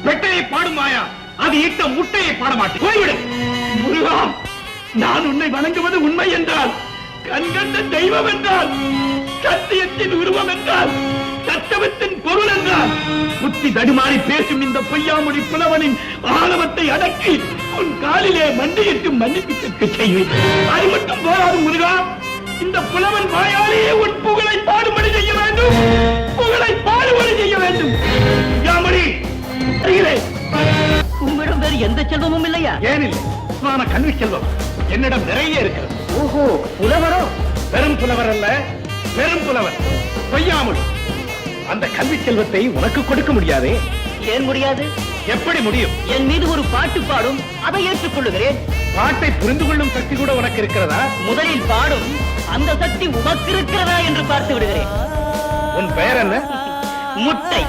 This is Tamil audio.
பெட்டையை பாடுமாயா அது இட்ட முட்டையை பாட மாட்டேன். போய்விடு முருகா. நான் உன்னை வணங்குவது உண்மை என்றால், கண்கண்ட தெய்வம் என்றால், சத்தியத்தின் உருவம் என்றால், சத்தவத்தின் பொருள் என்றால், புத்தி தடுமாறி பேசும் இந்த பொய்யாமொழி புலவனின் ஆணவத்தை அடக்கி உன் காலிலே மண்டியிட்டு மன்னிப்பு கேட்க செய்வேன். அது மட்டும் போராடும் முருகா. இந்த புலவன் வாயாலேயே உன் புகழை பாடுபடி செய்ய வேண்டும். புகழை பாடுபடி செய்ய வேண்டும். யாமணி உம்மிடம் வேறு எந்த செல்வமும் இல்லையா? ஏனில்லை, சுமான கல்வி செல்வம் என்னிடம் நிறைய இருக்கிறது. ஓஹோ, புலவரோ? பெரும் புலவர் அல்ல, பெரும் புலவர் பொய்யாமொழி. அந்த கல்வி செல்வத்தை உனக்கு கொடுக்க முடியாதே. ஏன் முடியாது? எப்படி முடியும்? என் மீது ஒரு பாட்டு பாடும், அதை ஏற்றுக் கொள்ளுகிறேன். பாட்டை புரிந்து கொள்ளும் சக்தி கூட உனக்கு இருக்கிறதா? முதலில் பாடும் அந்த சக்தி உமக்கு இருக்கிறதா என்று பார்த்து விடுகிறேன். உன் பெயர் என்ன? முட்டை.